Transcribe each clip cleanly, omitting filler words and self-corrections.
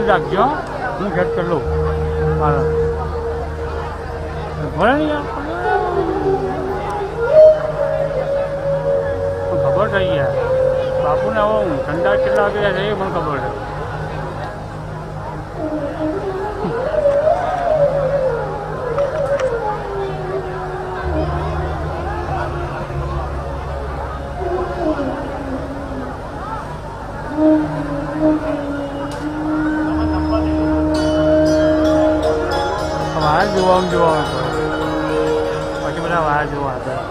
રાખજો હું ખેત કરી લઉં મારા ભલે નહીં ખબર થઈ ગયા બાપુને હવે હું ઠંડા કેટલા વાગે છે એ મને ખબર છે. વાયર જોવા પછી બધા વાયર જોવા હતા.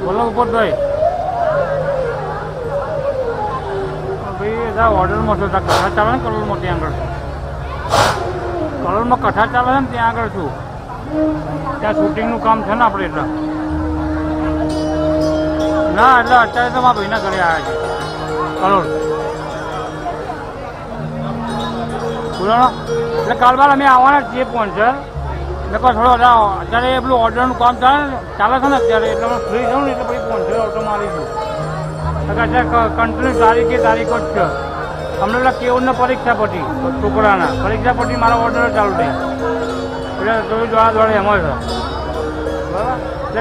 બોલો ઉપરભાઈ ભાઈ ઓર્ડરમાં છું કઠા ચાલે ને કલોલમાં ત્યાં આગળ કલોલમાં કઠા ચાલે છે ને ત્યાં આગળ છું. ત્યાં શૂટિંગનું કામ છે ને આપણે એટલે ના એટલે અત્યારે તો મારા ભાઈના ઘરે આવ્યા છે કલોલ બોલો એટલે કાલ બાદ અમે આવવાના છીએ પહોંચે એટલે થોડો અત્યારે એ પેલું ઓર્ડરનું કામ ચાલે છે ને અત્યારે એટલે હું ફ્રી છું ને એટલે પછી પહોંચે ઓટો મારીશું. અત્યારે કન્ટિન્યુ તારીખો જ છે. અમને પેલા કેવડને પરીક્ષા પટી છોકરાના પરીક્ષા પટી મારો ઓર્ડર ચાલુ થઈ એટલે થોડી દોડા એમાં છે બરાબર. એટલે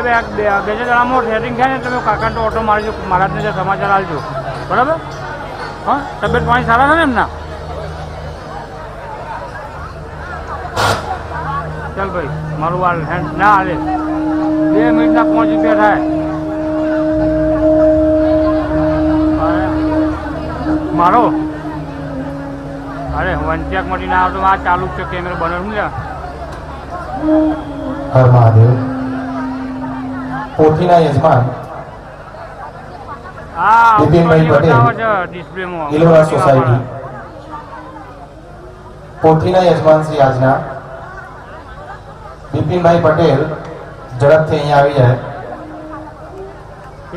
બે જણામાં સેટિંગ થાય ને તમે કાકાને તો ઓટો મારીજો મહારાજને જે સમાચાર આપજો બરાબર. હા તબિયત પાણી સારા છે ને એમના? ચાલ ભાઈ મારું વાર ના હાલે 2 મિનિટના 5 રૂપિયા થાય મારો. અરે વંચ્યાક માંથી ના આવતો આ ચાલુ છે કેમેરો બનાવું ને. હર મહાદેવ. પોથીના યજમાન બિપિનભાઈ પટેલ ડિસ્પ્લેમાં ઇલોરા સોસાયટી પોથીના યજમાન શ્રી આજના બિપિનભાઈ પટેલ ઝડપથી અહીંયા આવી જાય.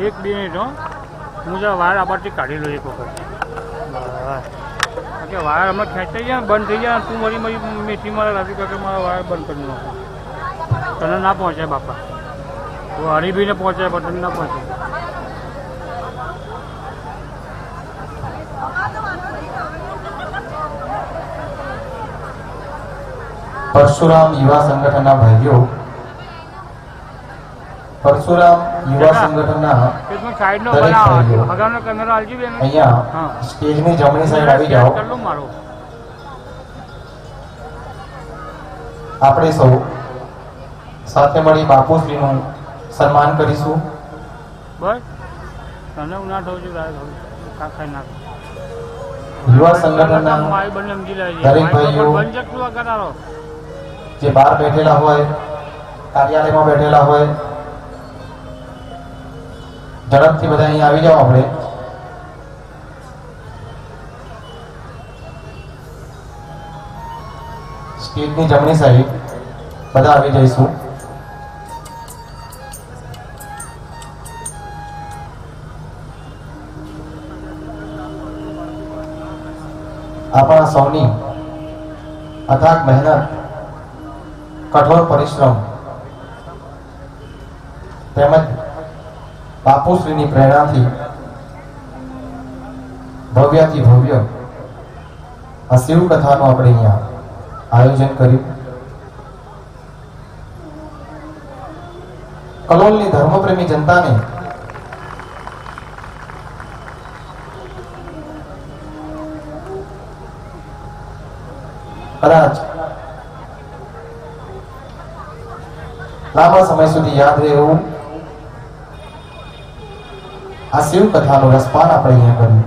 1 મિનિટ હો હું જો વાયર આબારથી કાઢી લઉં એક વખત કે વાયર હમણાં ખેંચાઈ જાય બંધ થઈ જાય તું મારી મેથી મારા રાજી કાકા મારા વાયર બંધ કરી નાખો. તને ના પહોંચાય બાપા તો હરીભાઈને પહોંચાય પણ તને ના પહોંચાય. પરશુરામ યુવા સંગઠનના ભાઈઓ પરશુરામ યુવા સંગઠનના અહીંયા સ્ટેજની જમણી સાઈડ આવી જાઓ. આપણે સૌ સાથે મળી બાપુશ્રીનું સન્માન કરીશું. બસ તને હું ના થવું છું ખાઈ નાખ. યુવા સંગઠનના દરેક ભાઈઓ જે બહાર બેઠેલા હોય કાર્યાલયમાં બેઠેલા હોય ઝડપથી બધા અહીંયા આવી જાઓ. આપણે સ્ટેજની જમણી સાઈડ બધા આવી જઈશું. આપણા સૌની અથાગ મહેનત, કઠોર પરિશ્રમ તેમજ બાપુશ્રીની પ્રેરણાથી ભવ્યાથી ભવ્ય આ શિવ કથાનું આપણે અહીંયા આયોજન કર્યું. કલોલની ધર્મપ્રેમી જનતાને કદાચ લાંબા સમય સુધી યાદ રહે એવું આ શિવ કથાનું રસપાન આપણે અહીંયા કર્યું.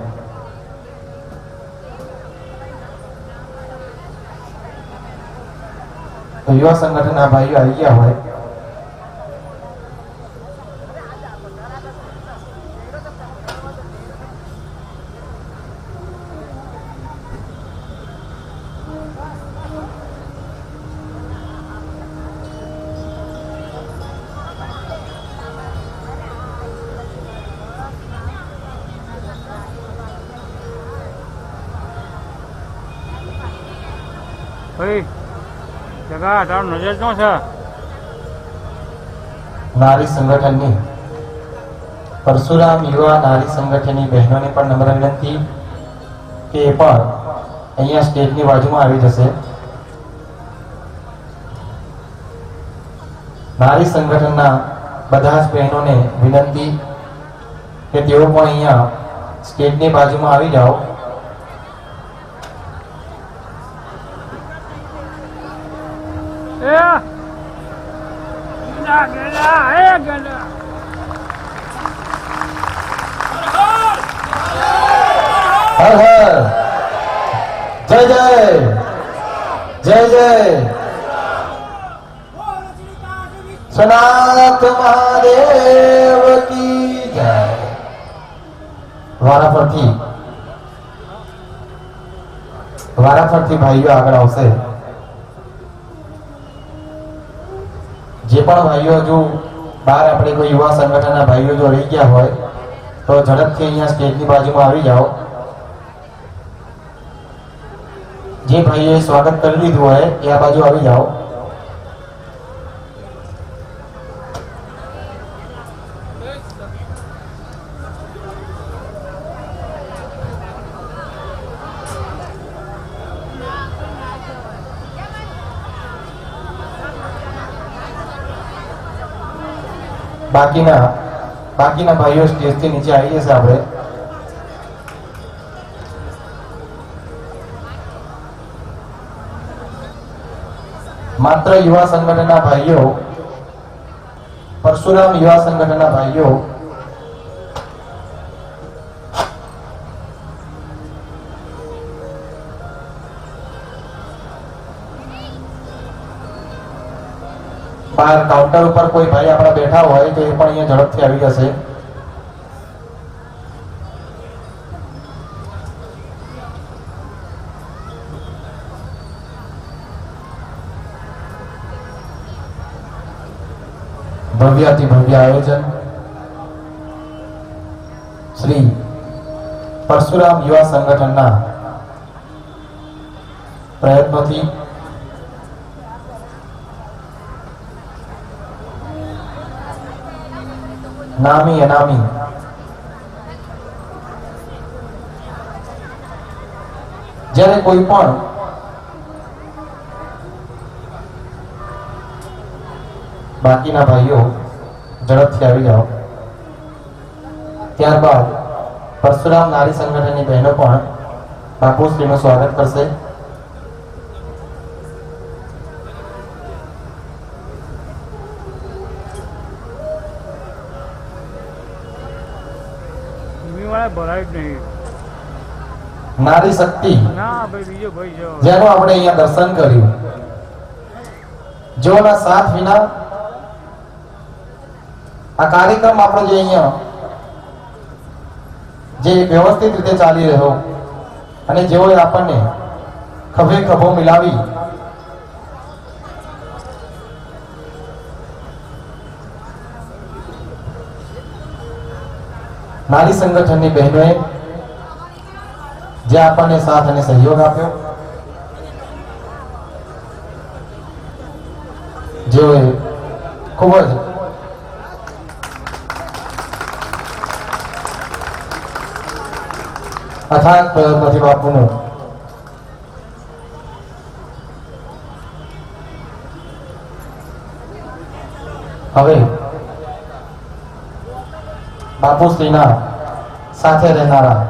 તો યુવા સંગઠનના ભાઈઓ આવી ગયા હોય ભાઈ જગા તારો નજર શું છે? નારી સંગઠનની પરશુરામ યુવા નારી સંગઠનની બહેનોને પણ નમ્ર વિનંતી કે એ પણ અહીંયા સ્ટેજની બાજુમાં આવી જશે. નારી સંગઠનના બધા જ બહેનોને વિનંતી કે તેઓ પણ અહીંયા સ્ટેજની બાજુમાં આવી જાઓ. હર હર જય જય જય જય સનાત મહાદેવ કી જય. વારાફરતી ભાઈઓ આગળ આવશે. જે પણ ભાઈઓ જો બહાર આપણે કોઈ યુવા સંગઠનના ભાઈઓ જો રહી ગયા હોય તો ઝડપથી અહીંયા સ્ટેજની બાજુમાં આવી જાઓ. જે ભાઈઓએ સ્વાગત કરી લીધું હોય એ આ બાજુ આવી જાઓ. બાકીના ભાઈઓ સ્ટેજથી નીચે આવી જશે. આપણે માત્ર યુવા સંગઠનના ભાઈઓ, પરશુરામ યુવા સંગઠનના ભાઈઓ બહાર કાઉન્ટર ઉપર કોઈ ભાઈ આપણા બેઠા હોય તો એ પણ અહીંયા ઝડપથી આવી જશે. ભવ્યાતિ ભવ્ય આયોજન શ્રી પરશુરામ યુવા સંગઠનના પ્રયત્નોથી નામી અનામી જ્યારે કોઈ પણ બાકીના ભાઈઓ ઝડપથી આવી જાઓ. ત્યારબાદ પરશુરામ નારી સંગઠનની બહેનો પણ બાપુશ્રીનું સ્વાગત કરશે. ભરાય જ નહીં. નારી શક્તિ ના ભાઈ બીજો ભાઈ છે જેનું આપણે અહીંયા દર્શન કર્યું. જોના સાથ વિના આ કાર્યક્રમ આપણો જે અહીંયા જે વ્યવસ્થિત રીતે ચાલી રહ્યો અને જેઓએ આપણને ખભે ખભો મિલાવી નારી સંગઠનની બહેનોએ જે આપણને સાથ અને સહયોગ આપ્યો, જેઓએ ખૂબ જ અથાગ પ્રયત્નોથી બાપુનું હવે બાપુશ્રીના સાથે રહેનારા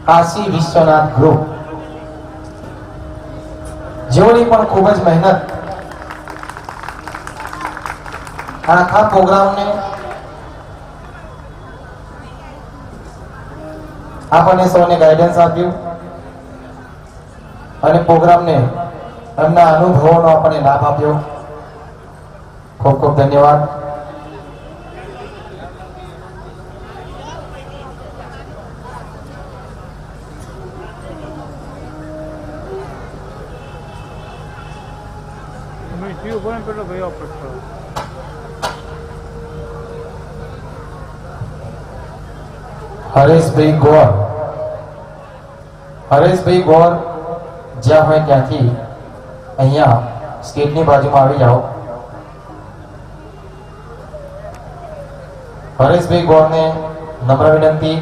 કાશી વિશ્વનાથ ગ્રુપ, જેઓની પણ ખૂબ જ મહેનત આખા પ્રોગ્રામને આપણને સૌને ગાઈડન્સ આપ્યું અને પ્રોગ્રામને એમના અનુભવોનો આપણને લાભ આપ્યો. ખૂબ ખૂબ ધન્યવાદ. હરેશભાઈ ગોર, હરેશભાઈ ગોર જ્યાં હોય ત્યાંથી અહીંયા સ્ટેજની બાજુમાં આવી જાઓ. હરેશભાઈ ગોરને નમ્ર વિનંતી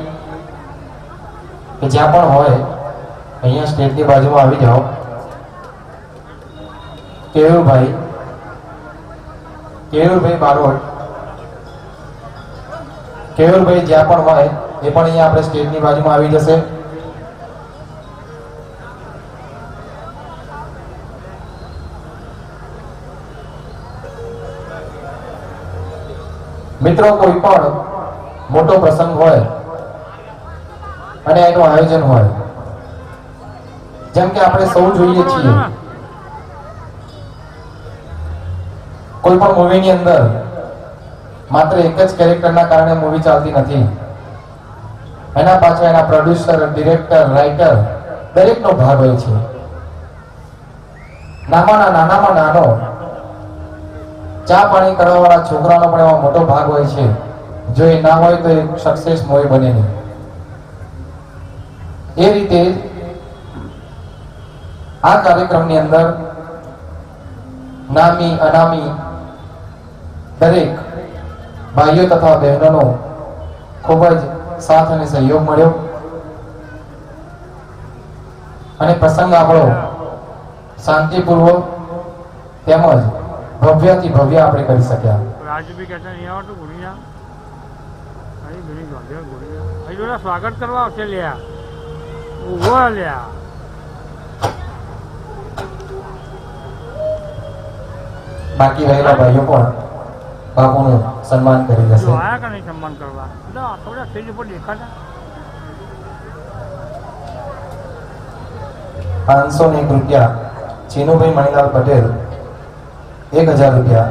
કે જ્યાં પણ હોય અહીંયા સ્ટેજની બાજુમાં આવી જાઓ. કેયુરભાઈ બારોટ, કેયુરભાઈ જ્યાં પણ હોય એ પણ અહીંયા આપણે સ્ટેજની બાજુમાં આવી જશે. મિત્રો, કોઈ પણ મોટો પ્રસંગ હોય અને એનું આયોજન હોય, જેમ કે આપણે સૌ જોઈએ છીએ, કોઈ પણ મૂવીની અંદર માત્ર એક જ કેરેક્ટરના કારણે મૂવી ચાલતી નથી. એના પાછળ એના પ્રોડ્યુસર, ડિરેક્ટર, રાઇટર દરેકનો ભાગ હોય છે. નાનામાં નાનો ચા પાણી કરવા વાળા છોકરાનો પણ એમાં મોટો ભાગ હોય છે. જો એ ના હોય તો એ સક્સેસ મૂવી બને નહીં. એ રીતે આ કાર્યક્રમની અંદર નામી અનામી દરેક ભાઈઓ તથા બહેનોનો ખૂબ જ સાથ અને સહયોગ મળ્યો અને પ્રસંગ આપણો શાંતિપૂર્વક તેમજ ભવ્યથી ભવ્ય આપણે કરી શક્યા. સ્વાગત કરવા આવશે લ્યા, ઉભો લ્યા. બાકી રહેલા ભાઈઓ પણ બાપુનું સન્માન કરી જશે. આયા કે નહીં સન્માન કરવા? થોડા સ્ટેજ ઉપર દેખાતા 501 રૂપિયા ચીનુભાઈ મણીલાલ પટેલ, 1000 રૂપિયા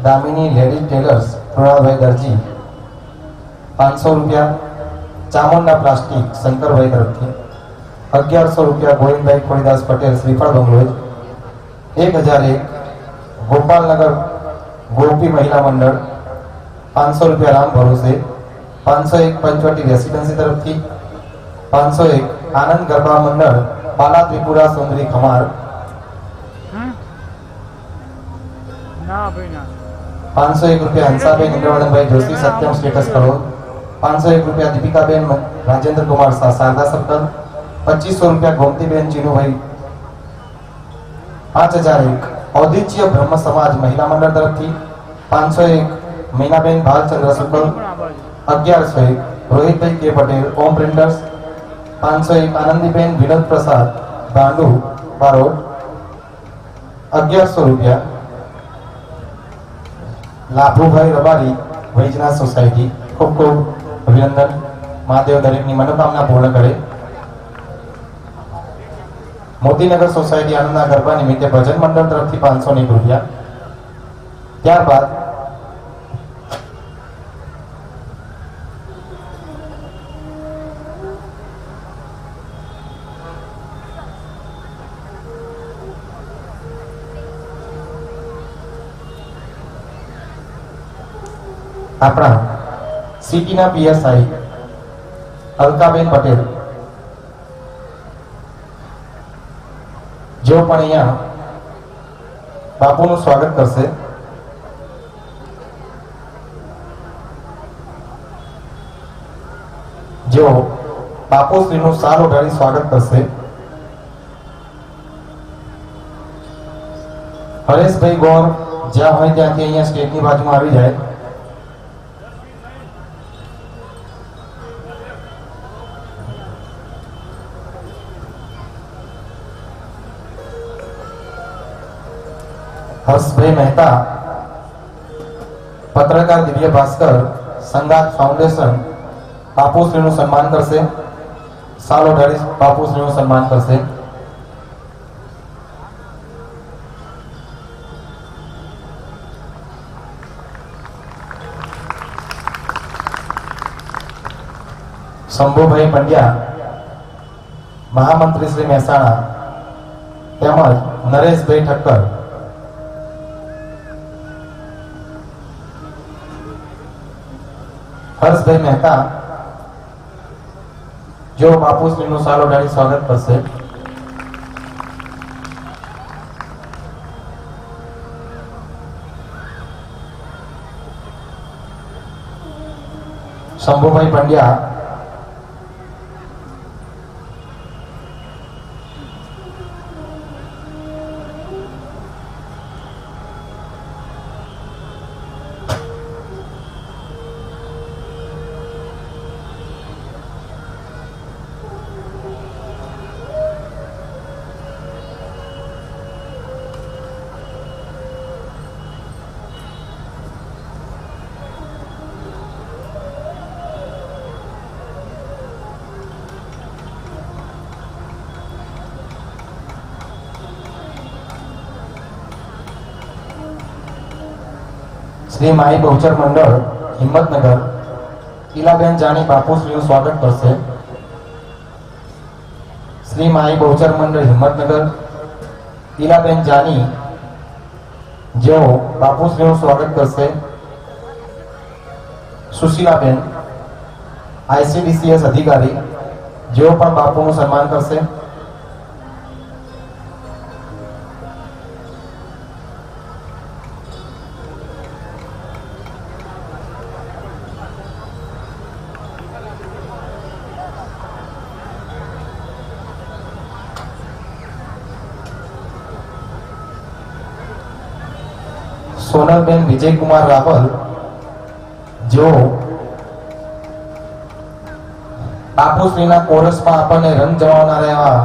દામિની લેડી ટેલર્સ પ્રણાલભાઈ દરજી, 500 રૂપિયા ચામુંડા પ્લાસ્ટિક શંકરભાઈ તરફથી, 1100 રૂપિયા ગોવિંદભાઈ ખોડીદાસ પટેલ શ્રીફળ બંગલોજ, 1001 ગોપાલનગર ગોપી મહિલા મંડળ, 500 રૂપિયા રામ ભરોસે, 501 પંચવટી રેસિડેન્સી તરફથી, 501 આનંદ ગરબા મંડળ બાલા ત્રિપુરા સુંદરી ખમાર, 501 રૂપિયા હંસાબેન ઇન્દ્રવર્ધનભાઈ જોશી સત્યમ સ્ટેટસ કરોડ, 501 રૂપિયા દીપિકાબેન રાજેન્દ્ર કુમાર શારદા સર્કલ, 2500 રૂપિયા ગોમતીબેન ચીનુભાઈ, 5001 ઔદિત્ય બ્રહ્મ સમાજ મહિલા મંડળ તરફથી, 501 મીનાબેન ભાલચંદ્ર શુક્લ, 1101 રોહિતભાઈ કે પટેલ ઓમ પ્રિન્ટર્સ, 501 આનંદીબેન વિનોદ પ્રસાદ ભાંડુ બારોટ, 1100 રૂપિયા લાભુભાઈ રબારી વૈજનાથ સોસાયટી. ખૂબ ખૂબ અભિનંદન. મહાદેવ દરેકની મનોકામના પૂર્ણ કરે. મોતીનગર સોસાયટી આનંદના ગરબા નિમિત્તે ભજન મંડળ તરફથી 501 રૂપિયા. ત્યારબાદ આપણા સિટીના પીએસઆઈ અલકાબેન પટેલ જેઓ પણ અહીંયા બાપુનું સ્વાગત કરશે. જેઓ બાપુશ્રીનું શાલ ઓઢાડી સ્વાગત કરશે. હરેશભાઈ ગોર જ્યાં હોય ત્યાંથી અહીંયા સ્ટેજની બાજુમાં આવી જાય. હર્ષભાઈ મહેતા પત્રકાર દિવ્ય ભાસ્કર સંગાત ફાઉન્ડેશન બાપુશ્રીનું સન્માન કરશે. શાલ ઓઢાડી બાપુશ્રીનું સન્માન કરશે. શંભુભાઈ પંડ્યા મહામંત્રી શ્રી મહેસાણા તેમજ નરેશભાઈ ઠક્કર હર્ષભાઈ મહેતા જો બાપુશ્રીનું શાલ ઓઢાડી સ્વાગત કરશે. શંભુભાઈ પંડ્યા શ્રી માઈ બહુચર મંડળ હિંમતનગર ઈલાબેન જાની બાપુશ્રીનું સ્વાગત કરશે. શ્રી માઈ બહુચર મંડળ હિંમતનગર ઈલાબેન જાની જેઓ બાપુશ્રીનું સ્વાગત કરશે. સુશીલાબેન ICDCS અધિકારી જેઓ પણ બાપુનું સન્માન કરશે. સોનલબેન વિજયકુમાર રાવલ જેઓ બાપુશ્રીના કોરસમાં આપણને રંગ જમાવનારા એવા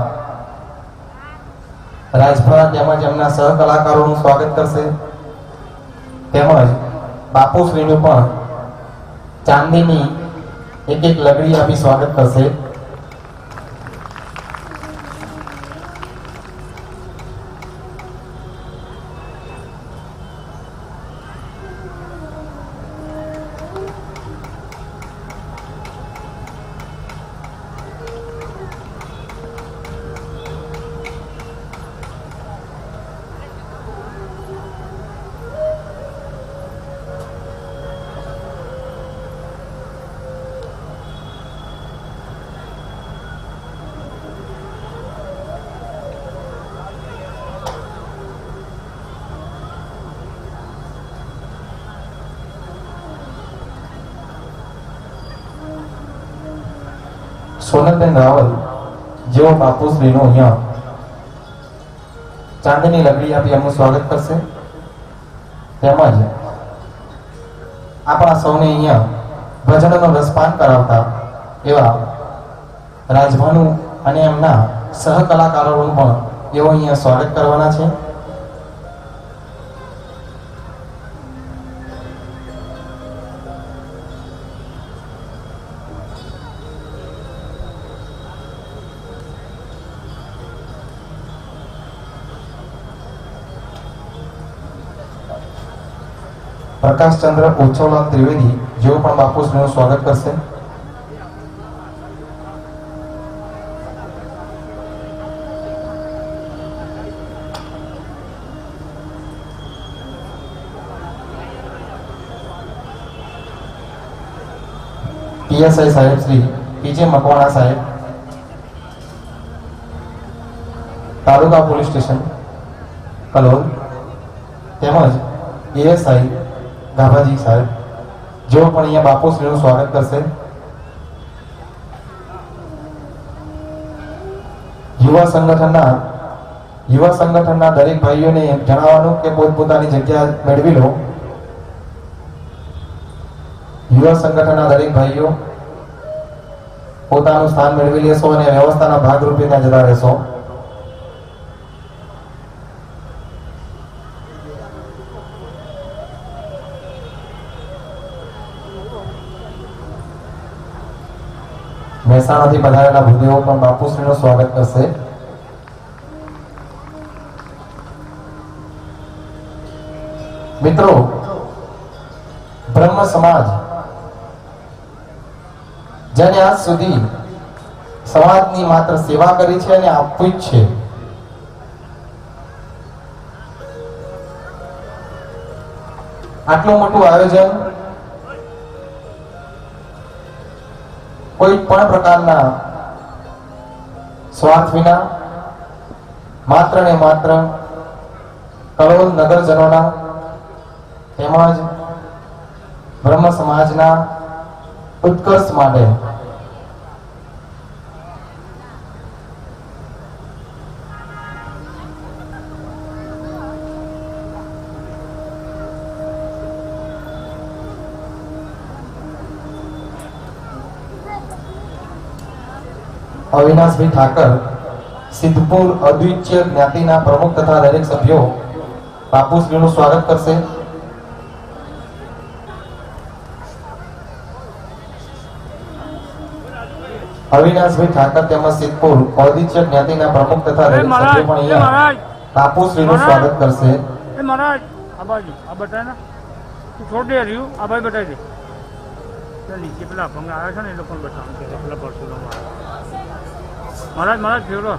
રાજભા તેમજ એમના સહકલાકારોનું સ્વાગત કરશે. તેમજ બાપુશ્રીનું પણ ચાંદીની એક એક લગડી આપી સ્વાગત કરશે. સોનલબેન રાવલ જેઓ બાપુશ્રીનું અહીંયા ચાંદીની લગડી આપી એમનું સ્વાગત કરશે. તેમજ આપણા સૌને અહીંયા ભજનનો રસપાન કરાવતા એવા રાજભાનુ અને એમના સહકલાકારોનું પણ એઓ અહીંયા સ્વાગત કરવાના છે. પ્રકાશચંદ્ર ઉત્સવલાલ ત્રિવેદી જેઓ પણ બાપુશ્રીનું સ્વાગત કરશે. પીએસઆઈ સાહેબ શ્રી પીજે મકવાણા સાહેબ, તાલુકા પોલીસ સ્ટેશન કલોલ, તેમજ એએસઆઈ ગાભાજી સાહેબ, જેઓ પણ અહીંયા બાપુશ્રીનું સ્વાગત કરશે. યુવા સંગઠનના દરેક ભાઈઓને જણાવવાનું કે પોતપોતાની જગ્યા મેળવી લો. યુવા સંગઠનના દરેક ભાઈઓ પોતાનું સ્થાન મેળવી લેશો અને વ્યવસ્થાના ભાગરૂપે ત્યાં જતા રહેશો. મહેસાણાથી પધારેલા ભૂદેવો પણ બાપુશ્રીનું સ્વાગત કરશે. મિત્રો, બ્રહ્મ સમાજ જેને આજ સુધી સમાજની માત્ર સેવા કરી છે અને આપવી જ છે, આટલું મોટું આયોજન કોઈ પણ પ્રકારના સ્વાર્થ વિના માત્ર ને માત્ર કલોલ નગરજનોના તેમજ બ્રહ્મ સમાજના ઉત્કર્ષ માટે અવિનાશભાઈ ઠાકર સિદ્ધપુર અદ્વિતીય જ્ઞાતિના પ્રમુખ તથા દરેક સભ્યો બાપુશ્રીનું સ્વાગત કરશે. અવિનાશભાઈ ઠાકર તેમજ સિદ્ધપુર અદ્વિતીય જ્ઞાતિના પ્રમુખ તથા દરેક સભ્યો પણ અહીંયા બાપુશ્રીનું સ્વાગત કરશે. એ મહારાજ આ બાજુ આ બતાય ને તું છોડ દે રહ્યું આ ભાઈ બતાવી દે નીચે પેલા ભંગ આવ્યા છે ને એ લોકોને બતાવું કે પેલા પરસોમાં મહારાજ મહારાજ ફેરો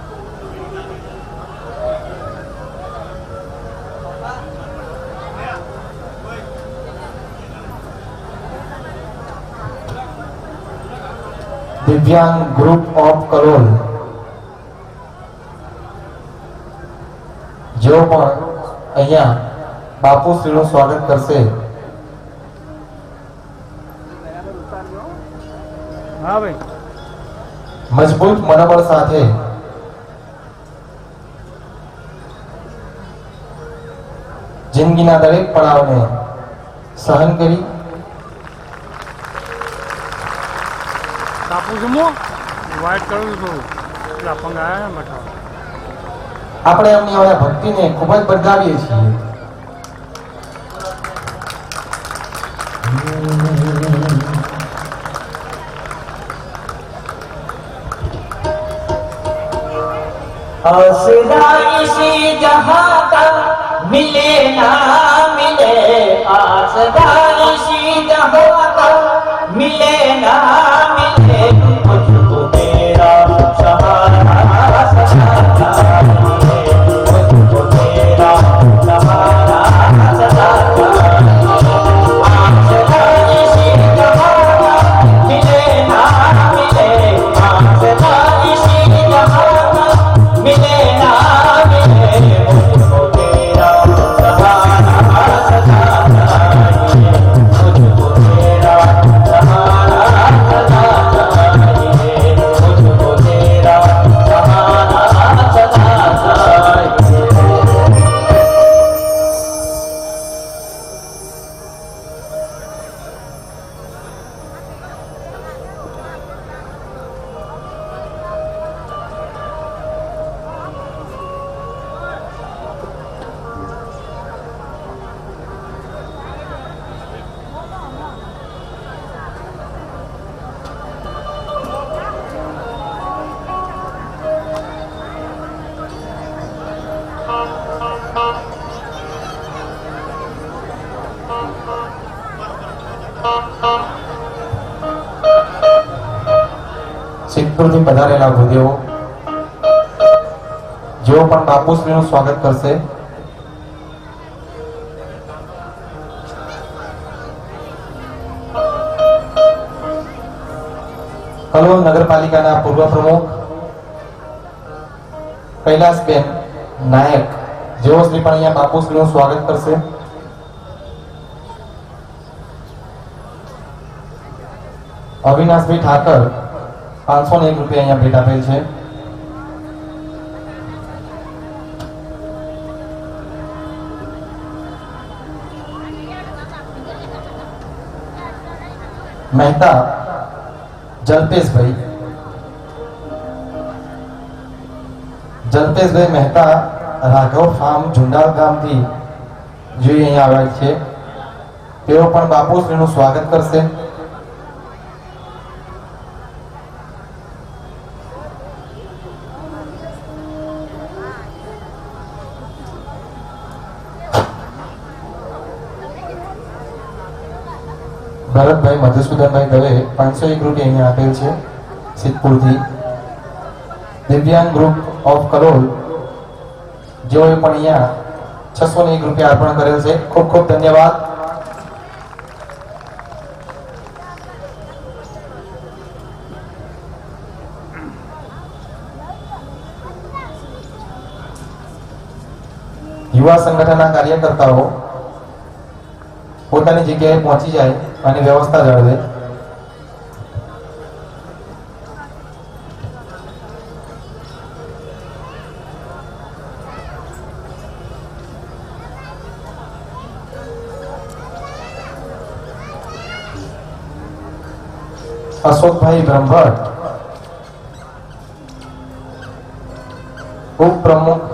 દિવ્યાંગ ગ્રુપ ઓફ કલોલ જેઓ પણ અહીંયા બાપુશ્રીનું સ્વાગત કરશે. હા ભાઈ, મજબૂત મનોબળ સાથે જિંદગીના દરેક પડાવને સહન કરી કાપું છું હું વાઇટ કરું છું પેલા પંગ આવ્યા ને બતાવો. આપણે એમની હવે ભક્તિને ખૂબ જ બિરદાવીએ છીએ. आसरा इसी जहां का मिले ना मिले, आसरा इसी जहां का मिले ना मिले, मुझको तेरा सहारा सदा चाहिए, मुझको तेरा सहारा सदा चाहिए, आसरा इसी जहां का मिले ना मिले, आसरा इसी जहां का मिले ना मिले, मुझको तेरा सहारा सदा चाहिए, मुझको तेरा सहारा सदा चाहिए, मुझको तेरा सहारा सदा चाहिए. સિદ્ધપુરથી પધારેલા ભૂદેવો જેઓ પણ બાપુશ્રીનું સ્વાગત કરશે. કલોલ નગરપાલિકાના પૂર્વ પ્રમુખ કૈલાસબેન નાયક જેઓ શ્રી પણ અહીંયા બાપુશ્રીનું સ્વાગત કરશે. અવિનાશભાઈ ઠાકર 501 રૂપિયા અહીંયા ભેટ આપેલ છે. મહેતા જલ્પેશભાઈ મહેતા રાઘવ ફાર્મ ઝુંડાલ ગામથી જે અહીંયા આવ્યા છે તેઓ પણ બાપુશ્રીનું સ્વાગત કરશે. ભરતભાઈ મધુસૂદનભાઈ દવે 501 રૂપિયા અહીંયા આપેલ છે સિદ્ધપુરથી. દિવ્યાંગ ગ્રુપ ઓફ કરોલ જેઓએ પણ અહીંયા 601 રૂપિયા અર્પણ કરેલ છે. ખૂબ ખૂબ ધન્યવાદ. યુવા સંગઠનના કાર્યકર્તાઓ પોતાની જગ્યાએ પહોંચી જાય અને વ્યવસ્થા જાળવે. અશોકભાઈ બ્રહ્મભટ્ટ ઉપપ્રમુખ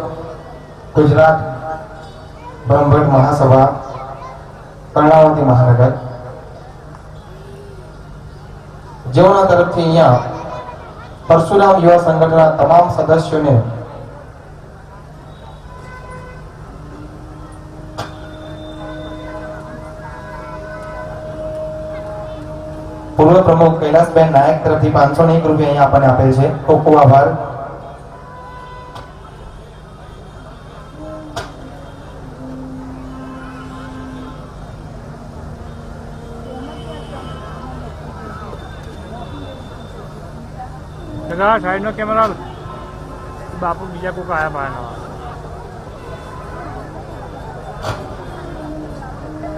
ગુજરાત બ્રહ્મભટ્ટ મહાસભા કર્ણાવતી મહાનગર જેઓના તરફથી અહીંયા પરશુરામ યુવા સંગઠનના તમામ સદસ્યોને પૂર્વ પ્રમુખ કૈલાસબેન નાયક તરફથી 501 રૂપિયા અહીંયા આપણને આપેલ છે. ખૂબ ખૂબ આભાર. સાઈડ નો કેમેરા બાપુ બીજા કોઈક આયા પાયા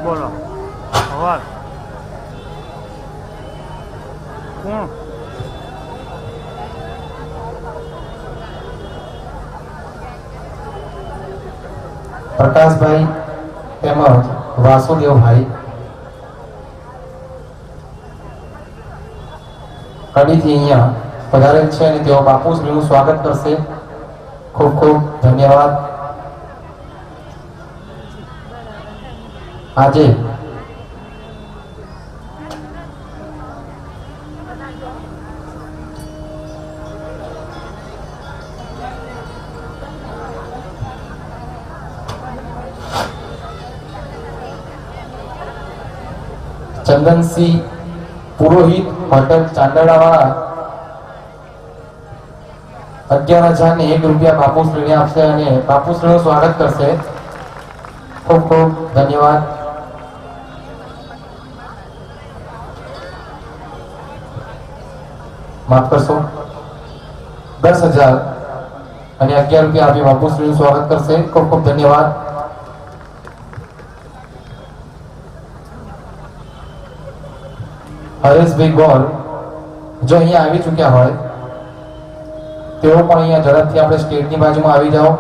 બોલો સવાલ કોણ પ્રકાશભાઈ તેમજ વાસુદેવભાઈ કડીથી અહીંયા પધારેલ છે અને તેઓ બાપુશ્રીનું સ્વાગત કરશે. ખૂબ ખૂબ ધન્યવાદ. આજે ચંદનસિંહ પુરોહિત હોટલ ચાંદડાવાળા 11,001 રૂપિયા બાપુશ્રીને આપશે અને બાપુશ્રીનું સ્વાગત કરશે. ખૂબ ખૂબ ધન્યવાદ. માફ કરશો 10,000 અને 11 રૂપિયા આપી બાપુશ્રીનું સ્વાગત કરશે. ખૂબ ખૂબ ધન્યવાદ. હરેશભાઈ ગોર જો અહીંયા આવી ચૂક્યા હોય તેઓ પણ અહીંયા ઝડપથી આપણે સ્ટેજની બાજુમાં આવી જાઓ.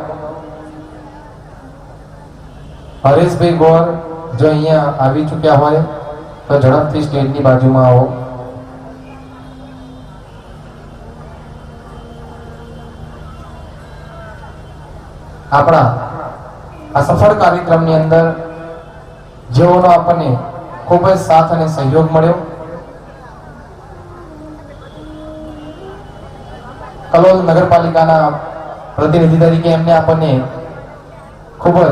હરેશભાઈ ગોર જો અહીંયા આવી ચૂક્યા હોય તો ઝડપથી સ્ટેજની બાજુમાં આવો. આપણા આ સફળ કાર્યક્રમની અંદર જેઓનો આપણને ખૂબ જ સાથ અને સહયોગ મળ્યો, કલોલ નગરપાલિકાના પ્રતિનિધિ તરીકે એમને આપણને ખૂબ જ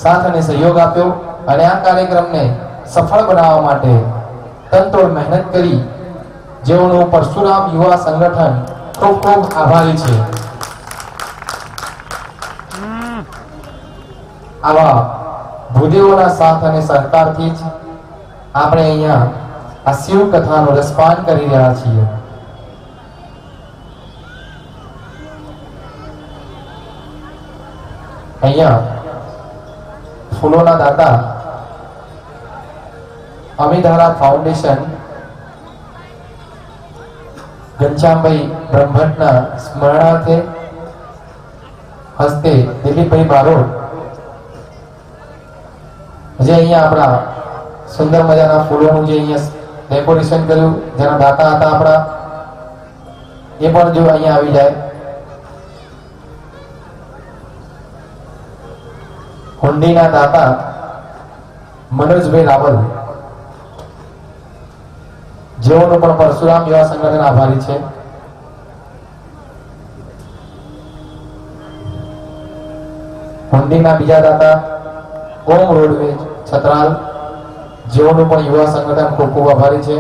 સાથ અને સહયોગ આપ્યો અને આ કાર્યક્રમને સફળ બનાવવા માટે તનતોડ મહેનત કરી જેઓનું પરશુરામ યુવા સંગઠન ખૂબ ખૂબ આભારી છે. આવા ભૂદેવોના સાથ અને સહકારથી જ આપણે અહીંયા આ શિવ કથાનું રસપાન કરી રહ્યા છીએ. અહીંયા ફૂલોના દાતા અમિધારા ફાઉન્ડેશન ઘનશ્યામભાઈ બ્રહ્મભટ્ટના સ્મરણાર્થે હસ્તે દિલીપભાઈ બારોટ જે અહીંયા આપણા સુંદર મજાના ફૂલોનું જે અહીંયા ડેકોરેશન કર્યું, જેના દાતા હતા આપણા, એ પણ જો અહીંયા આવી જાય. હુંડીના દાતા મનોજભાઈ રાવલ, જેઓનો પણ પરશુરામ યુવા સંગઠન આભારી છે. હુંડીના બીજા દાતા ઓમ રોડવેજ છતરાલ, જેઓનું પણ યુવા સંગઠન ખૂબ ખૂબ આભારી છે.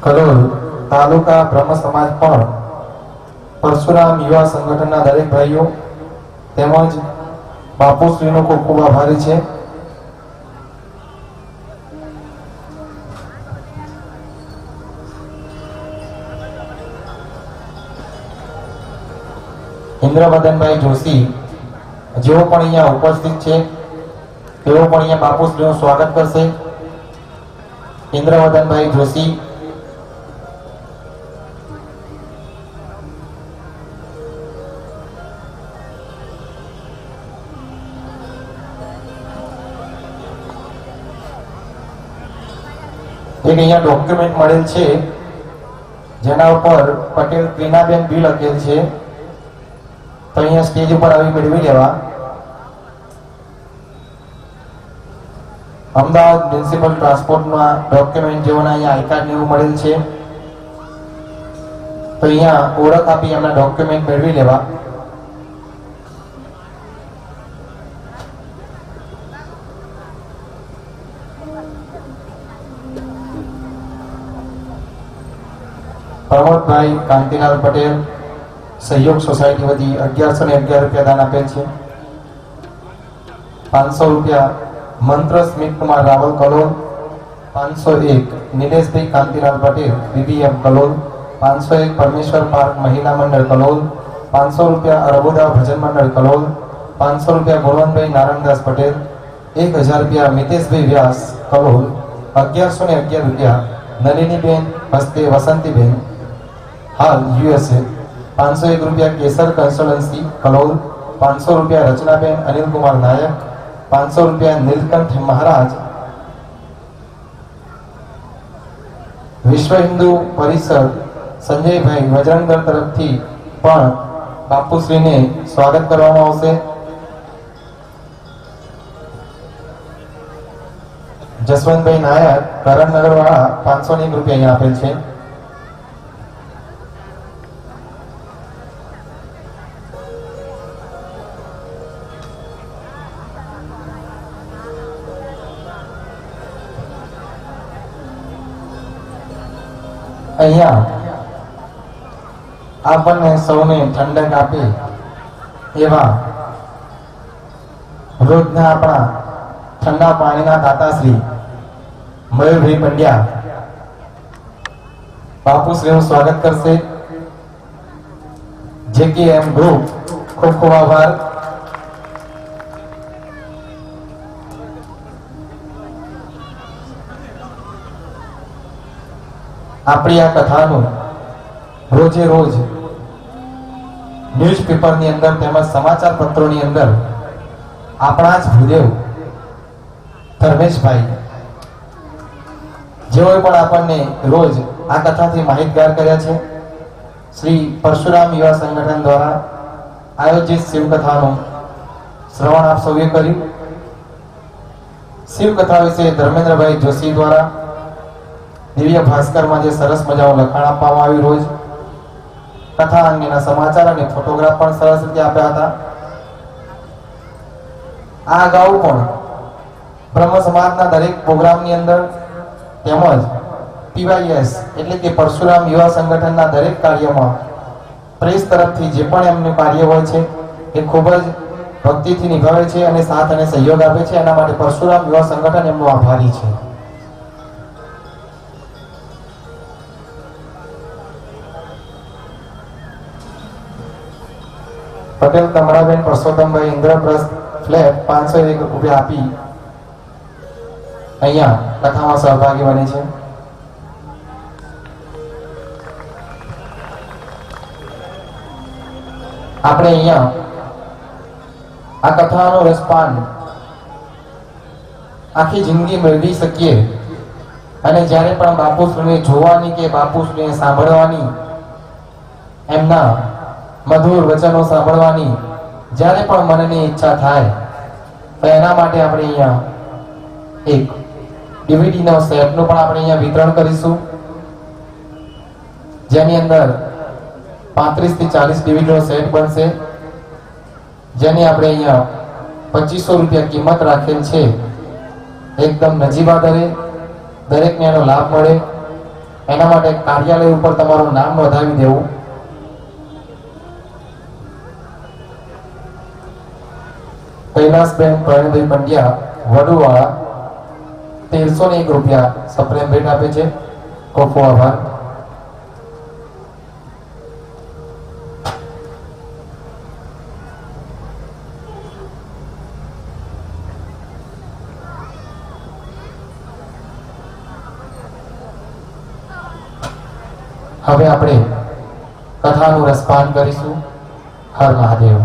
કલોલ તાલુકા બ્રહ્મ સમાજ પણ પરશુરામ યુવા સંગઠનના દરેક ભાઈઓ તેમજ બાપુશ્રીનો ખૂબ ખૂબ આભારી છે. ઇન્દ્રવદનભાઈ જોશી જેઓ પણ અહીંયા ઉપસ્થિત છે, તેઓ પણ અહીંયા બાપુશ્રીનું સ્વાગત કરશે. ઇન્દ્રવદનભાઈ જોશી, એક અહીંયા ડોક્યુમેન્ટ મળેલ છે જેના ઉપર પટેલ ક્રીનાબેન બી લખેલ છે, તો અહીંયા સ્ટેજ ઉપર આવી મેળવી લેવા. અમદાવાદ મ્યુનિસિપલ ટ્રાન્સપોર્ટમાં ડોક્યુમેન્ટ જેઓના અહીંયા આઈ કાર્ડ ને એવું મળેલ છે, તો અહીંયા ઓળખ આપી એમના ડોક્યુમેન્ટ મેળવી લેવા. પ્રમોદભાઈ કાંતિલાલ પટેલ સહયોગ સોસાયટી વતી 1111 રૂપિયા દાન આપેલ છે. 500 રૂપિયા મંત્ર સ્મિત કુમાર રાવલ કલોલ. 501 નિલેશભાઈ કાંતિલાલ પટેલ બીબીએમ કલોલ. 501 પરમેશ્વર પાર્ક મહિલા મંડળ કલોલ. 500 રૂપિયા અરબોદા ભજન મંડળ કલોલ. 500 રૂપિયા ગુણવંતભાઈ નારાયણદાસ પટેલ. 1000 રૂપિયા મિતેશભાઈ વ્યાસ કલોલ. 1111 રૂપિયા નલિનીબેન હસ્તે વસંતીબેન હાલ યુએસએ. 501 રૂપિયા કેસર કન્સલ્ટન્સી કલોલ. 500 રૂપિયા રચનાબેન અનિલકુમાર નાયક. 500 રૂપિયા નીલકંઠ મહારાજ વિશ્વ હિન્દુ પરિષદ સંજયભાઈ વજરંગદળ તરફથી પણ બાપુશ્રીને સ્વાગત કરવામાં આવશે. જસવંતભાઈ નાયક કરણનગર વાળા 501 રૂપિયા અહીંયા આપેલ છે. અહીંયા આપણને સૌને ઠંડક આપે એવા રોજના આપણા ઠંડા પાણીના દાતાશ્રી મયુરભાઈ પંડ્યા બાપુશ્રીનું સ્વાગત કરશે. JKM ગ્રુપ ખૂબ ખૂબ આભાર. આપણી આ કથાનું રોજે રોજ ન્યૂઝપેપરની અંદર તેમજ સમાચાર પત્રોની અંદર આપણા જ ભૂદેવ ધર્મેશભાઈ જેઓએ પણ આપણને રોજ આ કથાથી માહિતગાર કર્યા છે. શ્રી પરશુરામ યુવા સંગઠન દ્વારા આયોજિત શિવકથાનું શ્રવણ આપ સૌએ કર્યું. શિવ કથા વિશે ધર્મેન્દ્રભાઈ જોશી દ્વારા દિવ્ય ભાસ્કરમાં જે સરસ મજાનું લખાણ આપવામાં આવ્યું રોજ કથા અંગેના સમાચાર અને ફોટોગ્રાફ પણ સરસ રીતે આપ્યા હતા. આ અગાઉ પણ બ્રહ્મ સમાજના દરેક પ્રોગ્રામની અંદર તેમજ પીવાયએસ એટલે કે પરશુરામ યુવા સંગઠનના દરેક કાર્યમાં પ્રેસ તરફથી જે પણ એમનું કાર્ય હોય છે એ ખૂબ જ ભક્તિથી નિભાવે છે અને સાથ અને સહયોગ આપે છે. એના માટે પરશુરામ યુવા સંગઠન એમનો આભારી છે. પટેલ કમળાબેન પરસોત્તમભાઈ ઇન્દ્રપ્રસ્થ ફ્લેટ 501 રૂપિયા આપી અહીંયા કથામાં સહભાગી બને છે. આપણે અહીંયા આ કથાનો રસપાન આખી જિંદગી મેળવી શકીએ અને જ્યારે પણ બાપુશ્રીને જોવાની કે બાપુશ્રીને સાંભળવાની એમના મધુર વચનો સાંભળવાની જ્યારે પણ મનની ઈચ્છા થાય તો એના માટે આપણે અહીંયા એક ડીવીડીનો સેટનું પણ આપણે અહીંયા વિતરણ કરીશું, જેની અંદર 35 થી 40 ડીવીડીનો સેટ બનશે, જેની આપણે અહીંયા 2500 રૂપિયા કિંમત રાખેલ છે. એકદમ નજીવા દરે દરેકને એનો લાભ મળે એના માટે કાર્યાલય ઉપર તમારું નામ નોંધાવી દેવું. કૈલાસબેન પ્રવીણભાઈ પંડ્યા વડુવાળા 1301 રૂપિયા સપ્રેમ ભેટ આપે છે. ખૂબ ખૂબ આભાર. હવે આપણે કથાનું રસપાન કરીશું. હર મહાદેવ.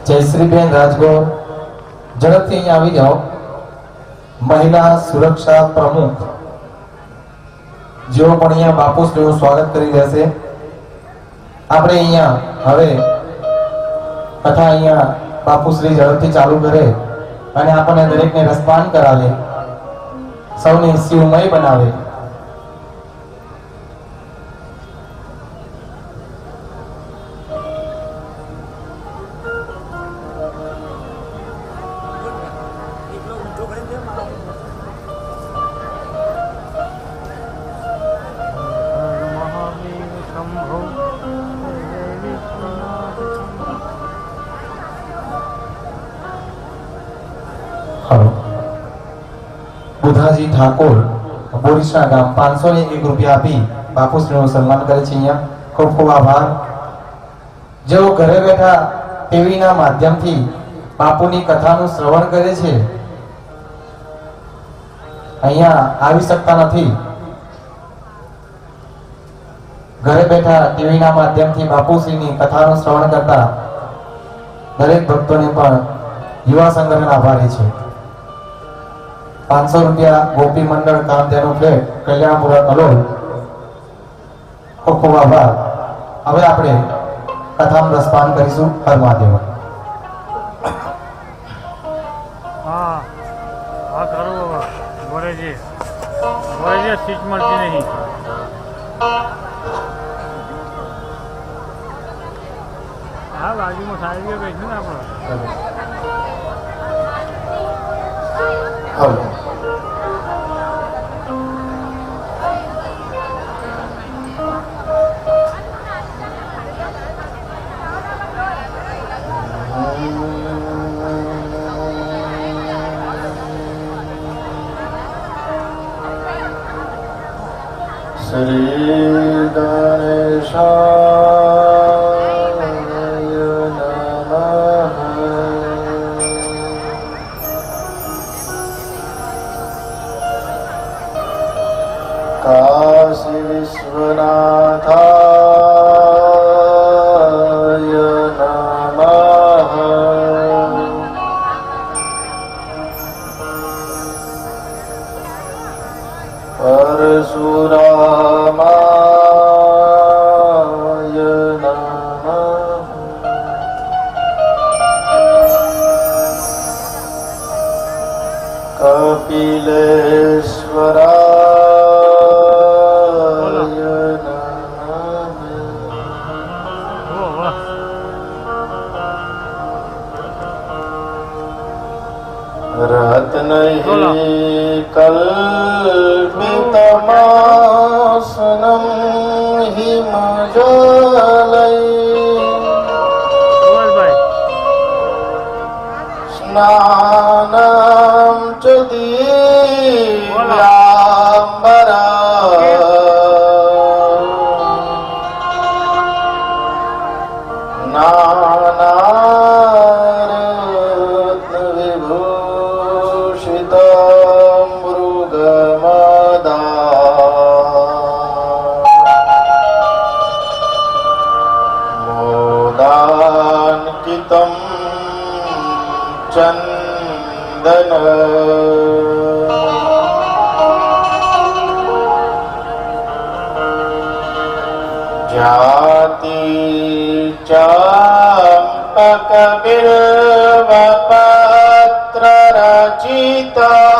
જયશ્રીબેન રાજગોર ઝડપથી અહીંયા આવી જાઓ. મહિલા સુરક્ષા પ્રમુખ જેઓ પણ અહીંયા બાપુશ્રીનું સ્વાગત કરી રહેશે. આપણે અહીંયા હવે કથા અહીંયા બાપુશ્રી ઝડપથી ચાલુ કરે અને આપણને દરેકને રસપાન કરાવે, સૌને શિવમય બનાવે. બુધાજી ઠાકોર બોરીસા ગામ 501 રૂપિયા આપી બાપુશ્રીનું સન્માન કરે છે. અહીંયા ખૂબ ખૂબ આભાર. જેઓ ઘરે બેઠા ટીવીના માધ્યમથી બાપુની કથાનું શ્રવણ કરે છે, અહીંયા આવી શકતા નથી, ઘરે બેઠા ટીવીના માધ્યમથી બાપુશ્રીની કથાનું શ્રવણ કરતા દરેક ભક્તોને પણ યુવા સંગઠન આભારી છે. 500 રૂપિયા ગોપી મંડળ કામધેનુ ફ્લેટ કલ્યાણપુરા કલોલ. ખૂબ ખૂબ આભાર. હવે આપણે કથામાં રસપાન કરીશું. હર મહાદેવ. હા હા કરું હવે બોરેજી સીટ મળતી નહીં. હા બાજુમાં સાહેબ કહીશું ને આપણે. શ્રી ગણેશાય નમઃ. કાશી વિશ્વનાથાય નમઃ. પરશુરામાય નમઃ. કપિલેશ્વરાય નમઃ. રત્નૈ કલ્પિતમાસનં હિમજલૈ સ્નાનં ચ દિવ્યાંબરા નાનારત્નવિભૂષિतं મૃગમદા મોદાન્વિतं ચંદન જાતિ ચંપક બિલ્વપત્ર રચિતા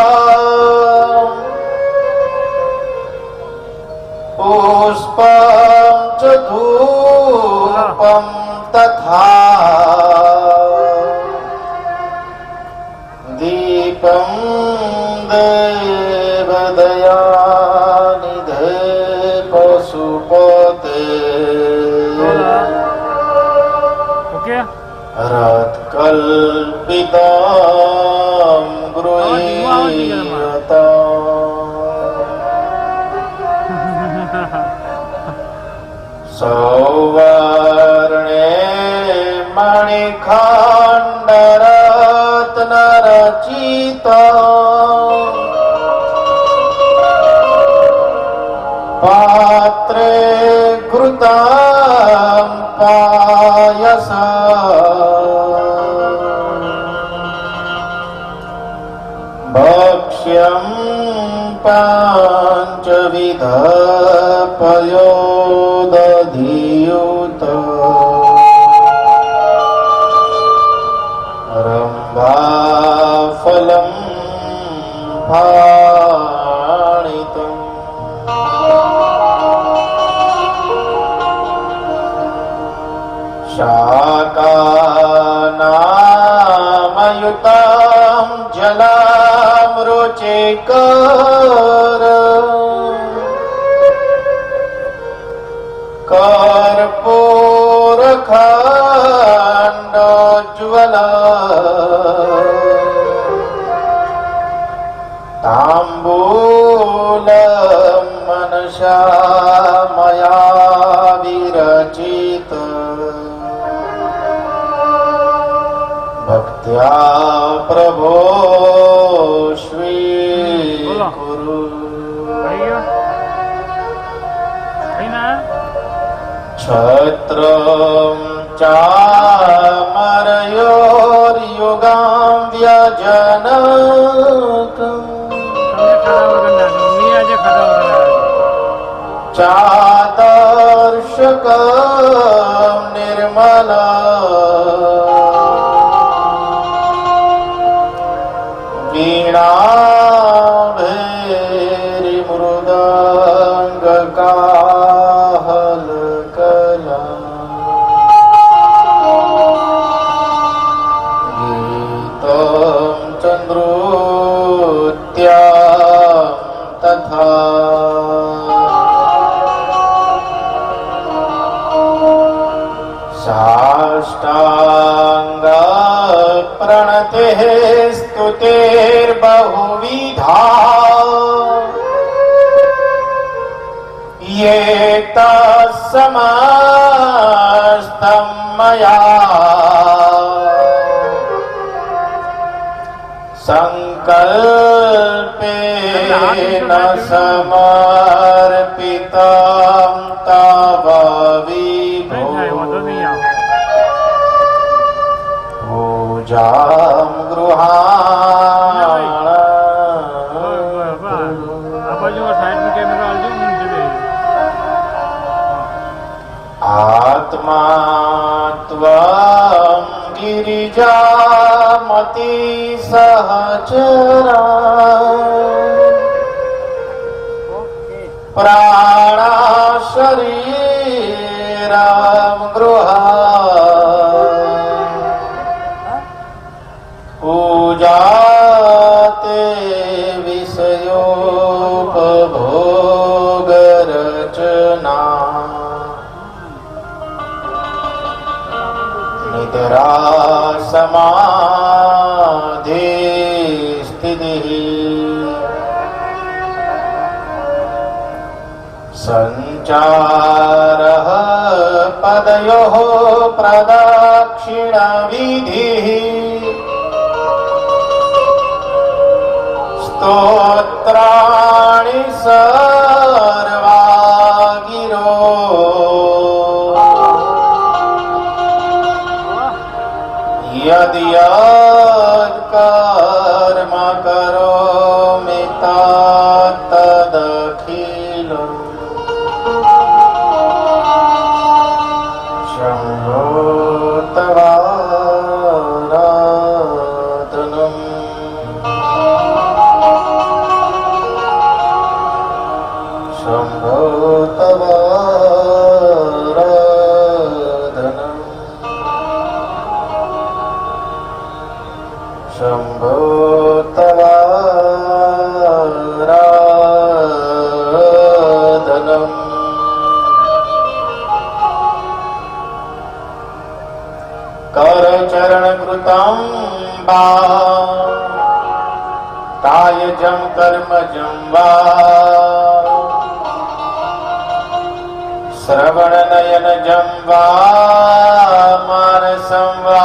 પુષ્પં ચ ધૂપં તથા દીપં દેવદયાનિધે પશુપતે ઓકે રથકલ્પિतं ગૃહીયતા સૌવર્ણે મણિખંડરત્નરચિતા પાત્રે ઘૃतं પાયસં ભક્ષ્યં પંચવિધ પયોદધિયુત રંભાફલં ફાણિતં શાકાનામયુतं જલામૃચિકર કર્પૂરખંડોજ્જવલા તાંબૂલં મનસા મયા વિરચિત ભક્ત્યા પ્રભો સ્વીકુરુ છત્રં ચામરયોર્યુગાં વ્યજનકં ચાદર્શકં નિર્મલા વીણાભેરી મૃદંગકાહલકલા ગીતં ચંદ્રોત્યા તથા સાષ્ટાંગ પ્રણતેઃ સ્તુતિર્બહુવિધા ये तत्समस्तं मया संकल्पेन समर्पितं तव विभो पूजां गृहाण आत्मा त्वं गिरिजामति सहचरा प्राणा शरीरं गृहा पूजाते विषयोपभोगरचना निद्रा समाधि स्थितिः संचारः पदयोः प्रदक्षिणविधिः स्तोत्राणि सर्वा गिरो यदि कर्म करोमि तदखिलम् शम्भो तवाराधनम् शम्भो तवाराधनम् शम्भो तवाराधनम् करचरणकृतं वा कायजं कर्मजं वा श्रवणनयनजं वा मानसं वा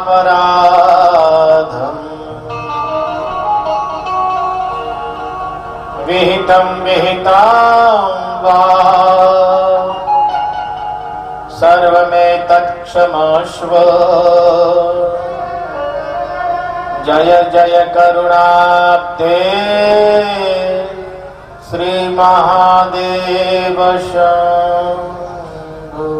पराधम् विहितं विहितां वा सर्वमेतत्क्षमस्व जय जय करुणाब्धे श्री महादेव शंभो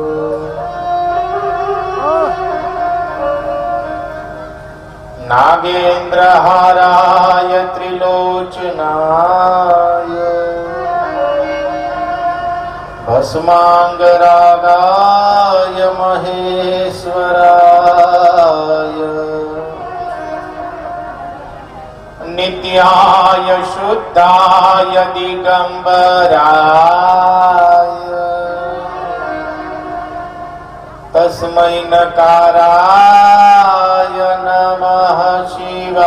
नागेन्द्रहाराय त्रिलोचनाय भस्मांगरागाय महेश्वराय नित्याय शुद्धाय दिगंबराय तस्मै नकाराय नमः शिवाय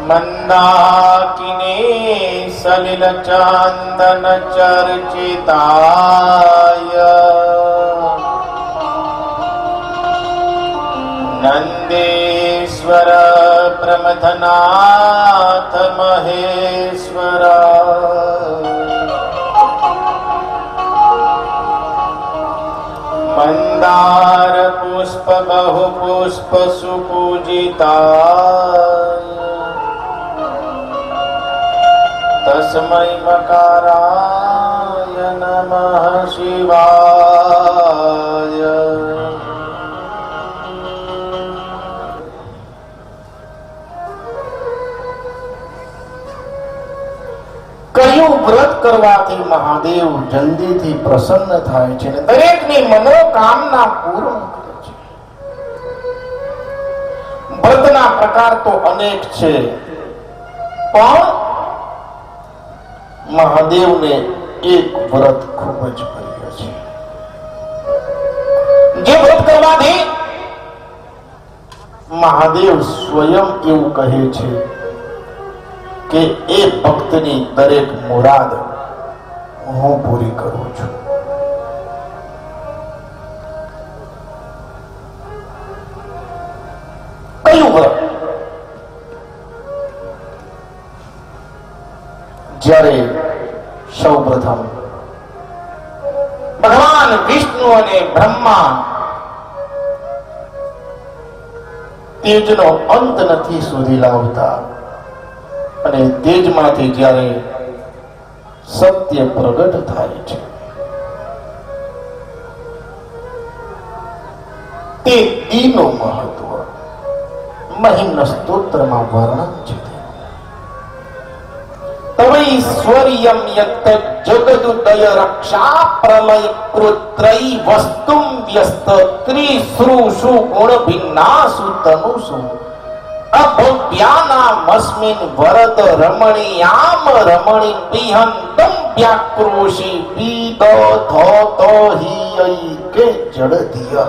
मंदाकिनी सलिलचंदन चर्चिताय नंदेश्वर प्रमथनाथ महेश्वरा मंदार पुष्प बहु पुष्प सुपूजिताय तस्मै मकाराय नमः शिवाय કયું વ્રત કરવાથી મહાદેવ જલ્દીથી પ્રસન્ન થાય છે અને દરેકની મનોકામના પૂર્ણ કરે છે. વ્રતના પ્રકાર તો અનેક છે, પણ મહાદેવને એક વ્રત ખૂબ જ પ્રિય છે. જે વ્રત કરવાથી મહાદેવ સ્વયં એવું કહે છે કે એ ભક્તની દરેક મુરાદ હું પૂરી કરું છું. કયું વ્રત? જ્યારે સૌ પ્રથમ ભગવાન વિષ્ણુ અને બ્રહ્મા તેજનો અંત નથી શોધી લાવતા અને તેજમાંથી જ્યારે સત્ય પ્રગટ થાય છે તે દીનું મહત્વ મહિમ્ન સ્તોત્રમાં વર્ણન છે. તવૈશ્વર્યમ યત જગદુદય રક્ષા પ્રલય કૃત્રૈ વસ્તુમ વ્યસ્ત ત્રિશ્રુષુ ગુણ ભિન્નાસુ તનુષુ અભવ્યાનામસ્મિન વરદ રમણીયામ રમણી વિહંતમ વ્યાક્રોશી વિદધો હિ ઐકે જડધિય.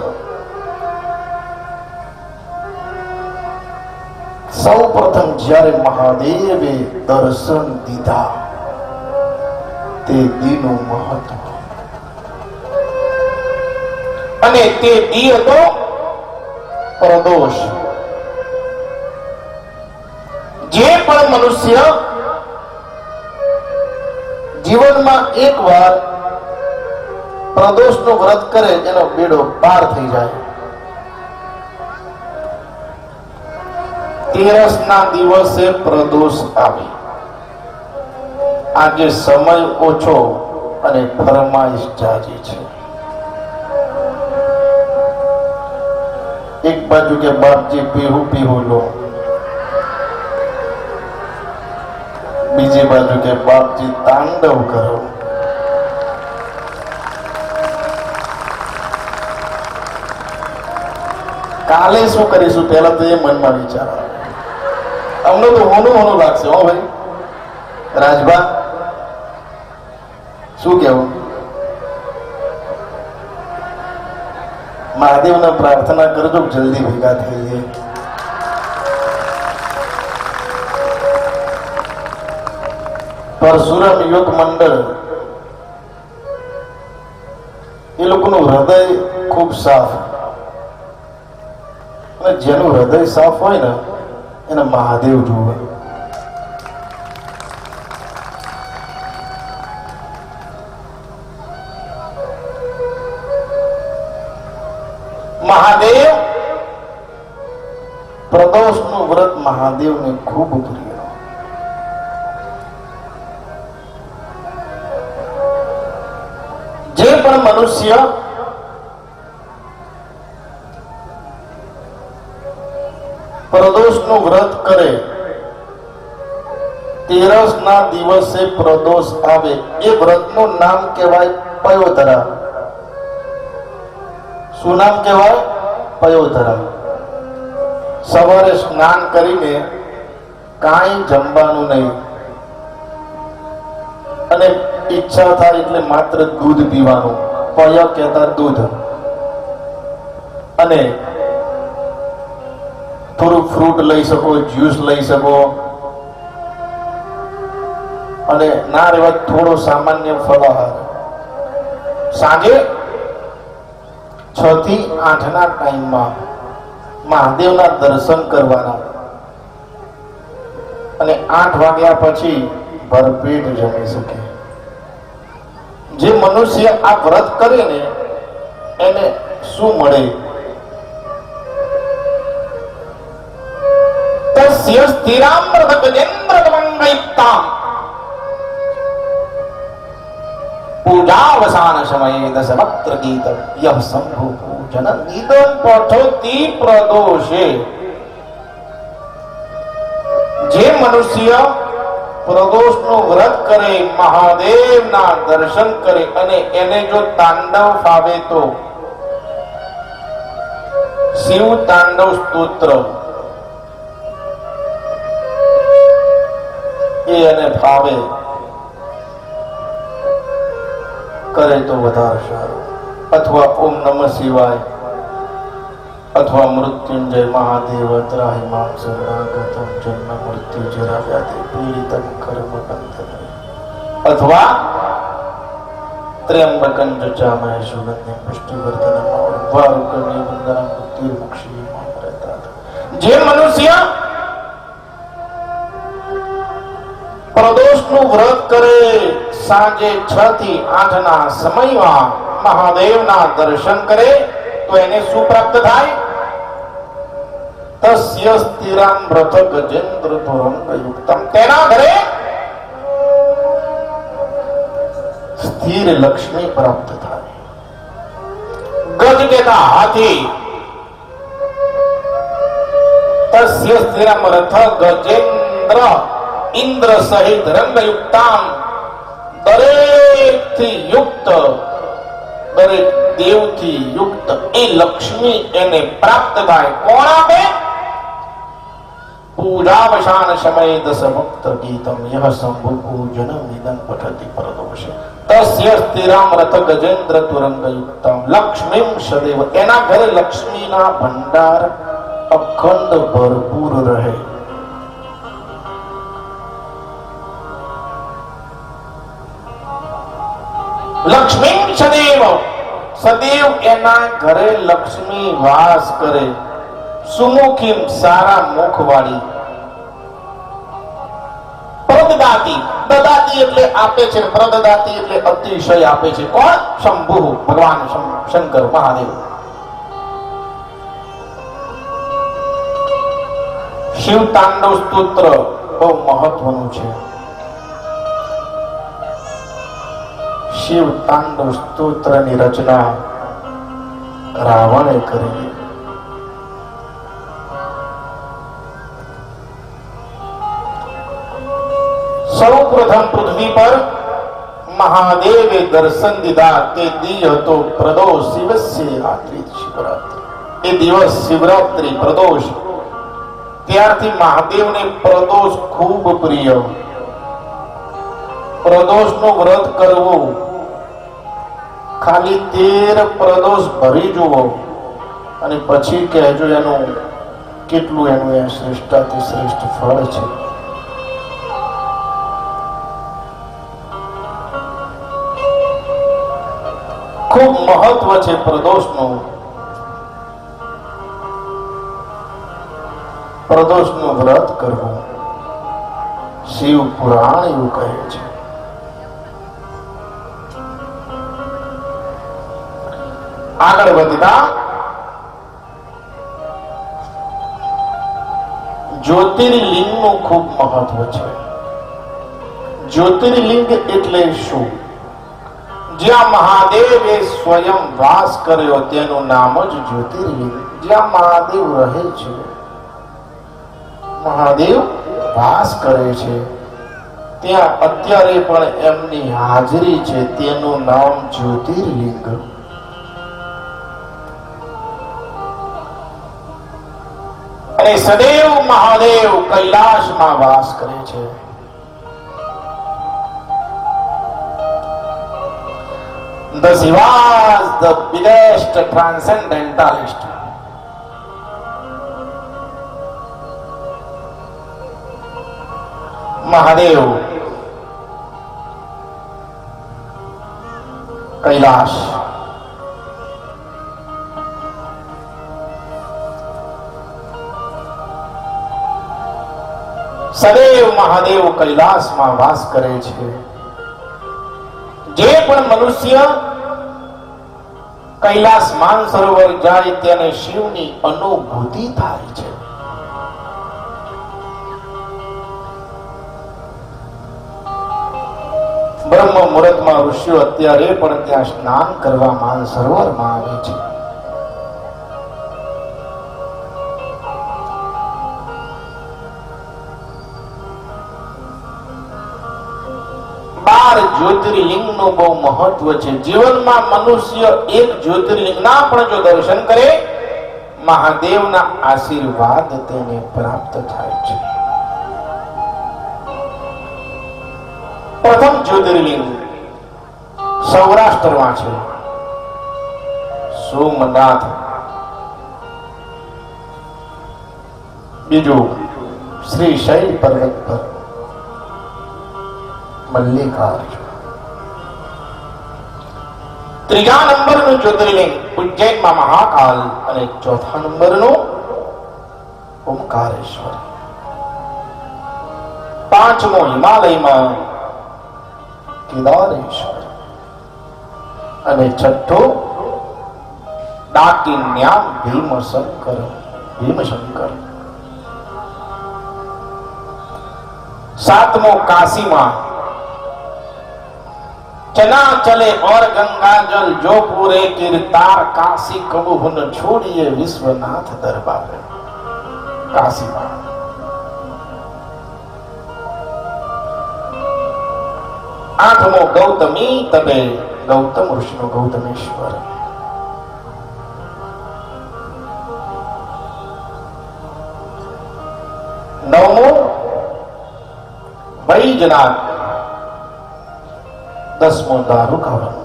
સૌ પ્રથમ જ્યારે મહાદેવે દર્શન દીધા તે દીનું મહત્વ અને તે દી હતો પ્રદોષ. જે પણ મનુષ્ય જીવનમાં એકવાર પ્રદોષનું વ્રત કરે એનો બેડો પાર થઈ જાય. તેરસના દિવસે પ્રદોષ આવે. આજે સમય ઓછો અને ફરમાઈશ જાજી છે. એક બાજુ કે બાપજી પીહુ પીહુ લો, બીજી બાજુ કે બાપજી તાંડવ કરો. કાલે શું કરીશું પહેલા તો એ મનમાં વિચાર આવે. અમને તો હોનું લાગશે. હો ભાઈ રાજભા, શું કેવું? મહાદેવને પ્રાર્થના કરજો જલ્દી ભેગા થઈ જાય. પરશુરામ યોગ મંડળ એ લોકોનું હૃદય ખૂબ સાફ, અને જેનું હૃદય સાફ હોય ને એને મહાદેવ જોવે. મહાદેવ પ્રદોષનું વ્રત મહાદેવને ખૂબ પ્રિય. જે પણ મનુષ્ય પ્રદોષનું વ્રત કરે, તેરસના દિવસે પ્રદોષ આવે, એ વ્રતનું નામ કહેવાય પયોધરા. શું નામ કહેવાય? પયોધરા. સવારે સ્નાન કરીને કાંઈ જમવાનું નહીં, અને ઈચ્છા થાય એટલે માત્ર દૂધ પીવાનું. પય કહેતા દૂધ, અને થોડું ફ્રૂટ લઈ શકો, જ્યુસ લઈ શકો, અને ના રહેવા થોડો સામાન્ય ફલાહાર. સાંજે 6 થી 8 ના ટાઈમમાં મહાદેવના દર્શન કરવાના, અને 8 વાગ્યા પછી ભરપેટ જમી શકે. જે મનુષ્ય આ વ્રત કરે ને એને શું મળે? તસ્ય સ્થિરામૃતગજેન્દ્રગમંગયુક્તામ પૂજાવસાન સમયે દશવક્ત્ર ગીત યહ શંભુ પૂજન નિદમ પઠોતિ પ્રદોષે. જે મનુષ્ય પ્રદોષનું વ્રત કરે, મહાદેવના દર્શન કરે, અને એને જો તાંડવ ફાવે તો શિવ તાંડવ સ્તોત્ર એ એને ફાવે, કરે તો વધારે સારું. અથવા ઓમ નમઃ શિવાય અથવા મૃત્યુંજય મહાદેવ ત્રાહિમામ શરણાગતમ જન્મ મૃત્યુ જરા વ્યાધિ પીડિતમ કર્મ બંધન અથવા ત્ર્યંબકં જચામય સુગંધિ પુષ્ટિવર્ધનમ વારુકર્ણી વંદના મૃત્યુર્મુક્ષી મામરતા. જે મનુષ્ય પ્રદોષનું વ્રત કરે, સાંજે 6 થી 8 ના સમયમાં મહાદેવના દર્શન કરે તો એને શું પ્રાપ્ત થાય? તસ્ય સ્થિરામ વ્રત ગજેન્દ્ર તુરંગ યુક્તમ. તેના ઘરે સ્થિર લક્ષ્મી પ્રાપ્ત થાય. ગજ કેતા હાથી. તસ્ય સ્થિરામ રથ ગજેન્દ્ર ઇન્દ્ર સહિત રંગયુક્તામ. દરેક થી યુક્ત, દરેક દેવથી યુક્ત એ લક્ષ્મી એને પ્રાપ્ત થાય. કોણ આપે? પૂજાવસાન સમયે દશભક્ત ગીતમ યહ શંભુ પૂજનમ ઇદં પઠતિ પરદોષે. તસ્ય સ્થિરામ રથ ગજેન્દ્ર તુરંગ યુક્તમ લક્ષ્મીમ સદૈવ. એના ઘરે લક્ષ્મીના ભંડાર અખંડ ભરપૂર રહે. લક્ષ્મી સદૈવ, સદૈવ એના ઘરે લક્ષ્મી વાસ કરે. સુમુખીમ, સારા મુખ વાળી. પ્રદદાતી, દદાતી એટલે આપે છે, પ્રદદાતી એટલે અતિશય આપે છે. કોણ? શંભુ, ભગવાન શંકર મહાદેવ. શિવ તાંડવ સ્તોત્ર બહુ મહત્વનું છે. શિવ તાંડવ સ્તોત્રની રચના રાવણે કરી. સૌ પ્રથમ પૃથ્વી પર મહાદેવે દર્શન દીધા તે દી હતો પ્રદોષ દિવસે રાત્રિ શિવરાત્રિ. એ દિવસ શિવરાત્રિ પ્રદોષ. ત્યારથી મહાદેવને પ્રદોષ ખૂબ પ્રિય. પ્રદોષનું વ્રત કરવું, ખાલી 13 પ્રદોષ ભરી જુઓ અને પછી કહેજો એનું કેટલું એનું શ્રેષ્ઠાથી શ્રેષ્ઠ ફળ છે. ખૂબ મહત્વ છે પ્રદોષનું. પ્રદોષનું વ્રત કરવું શિવ પુરાણ એવું કહે છે. આગળ વધતા જ્યોતિર્લિંગનું ખૂબ મહત્વ છે. જ્યોતિર્લિંગ એટલે શું? જ્યાં મહાદેવે સ્વયં વાસ કર્યો તેનું નામ જ જ્યોતિર્લિંગ. જ્યાં મહાદેવ રહે છે, મહાદેવ વાસ કરે છે, ત્યાં અત્યારે પણ એમની હાજરી છે, તેનું નામ જ્યોતિર્લિંગ. અને સદૈવ મહાદેવ કૈલાસમાં વાસ કરે છે. The Shivas, the biggest transcendentalist. Mahadev Kailash. સદૈવ મહાદેવ કૈલાસમાં વાસ કરે છે. જે પણ મનુષ્ય કૈલાસ માનસરોવર જાય તેને શિવની અનુભૂતિ થાય છે. બ્રહ્મ મુહૂર્તમાં ઋષિઓ અત્યારે પણ ત્યાં સ્નાન કરવા માનસરોવરમાં આવે છે. જ્યોતિર્લિંગનું બહુ મહત્વ છે. જીવનમાં મનુષ્ય એક જ્યોતિર્લિંગના પણ જો દર્શન કરે, મહાદેવના આશીર્વાદ તેને પ્રાપ્ત થાય છે. પ્રથમ જ્યોતિર્લિંગ સૌરાષ્ટ્રમાં છે, સોમનાથ. બીજું શ્રી શૈલ પર્વત પર મલ્લિકાર્જુન. ત્રીજા નંબરનું જ્યોતિર્લિંગ ઉજ્જૈનમાં મહાકાલ અને ચોથા નંબરનું ઓમકારેશ્વર. પાંચમો હિમાલયમાં કેદારેશ્વર અને છઠ્ઠો દાકિન્યામ ભીમશંકર. सातमो काशी मां चना चले और गंगा जल जो पूरे कीर्तार काशी कबू न छोड़िए विश्वनाथ दरबार. काशी मां आठमो गौतमी तबे गौतम ऋषि नो गौतमेश्वर. नवमो बैजनाथ. दसमो दारुकावन.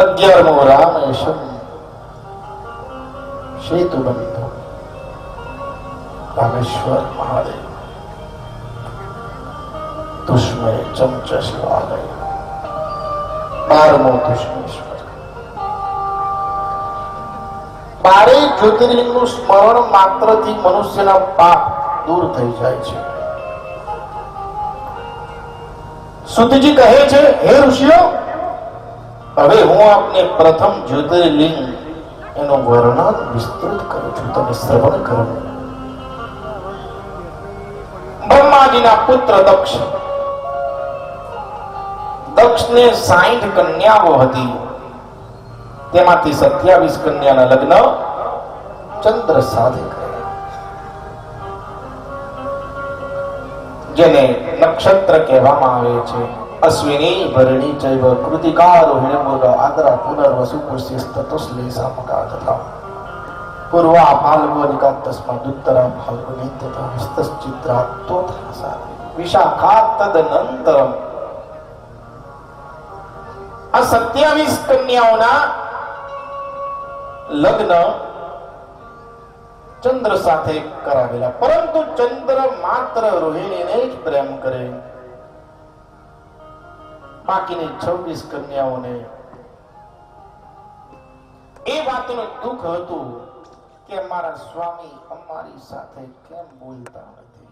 11मो रामेश्वरम सेतुबंधु रामेश्वर महादेव. 12मो चमचा शिवालय. 12मो तुष्मेश्वर. 12 જ્યોતિર્લિંગનું સ્મરણ માત્રથી મનુષ્યના પાપ દૂર થઈ જાય છે. સુતજી કહે છે, હે ઋષિઓ, હવે હું આપને પ્રથમ જ્યોતિર્લિંગ એનું વર્ણન વિસ્તૃત કરું છું, તમે શ્રવણ કરો. બ્રહ્માજીના પુત્ર દક્ષ. દક્ષને 60 કન્યાઓ હતી. તેમાંથી 27 કન્યાના લગ્ન ચંદ્ર સાથે કર્યા, જેને નક્ષત્ર કહેવામાં આવે છે. અશ્વિની ભરણી ચૈવ કૃતિકા રોહિણી મૃગ આદ્રા પુનર્વસુ પુષ્યસ્તતોશ્લેષા મકા તથા પૂર્વા ફાલ્ગુનિકા તસ્માદ ઉત્તરા ફાલ્ગુની તથા હસ્તશ્ચિત્રા તોથા વિશાખા તદનંતરમ. આ 27 કન્યાઓના લગ્ન ચંદ્ર સાથે કરાવેલા, પરંતુ ચંદ્ર માત્ર રોહિણીને જ પ્રેમ કરે. બાકીની 26 કન્યાઓને એ વાતનું દુઃખ હતું કે અમારા સ્વામી અમારી સાથે કેમ બોલતા નથી.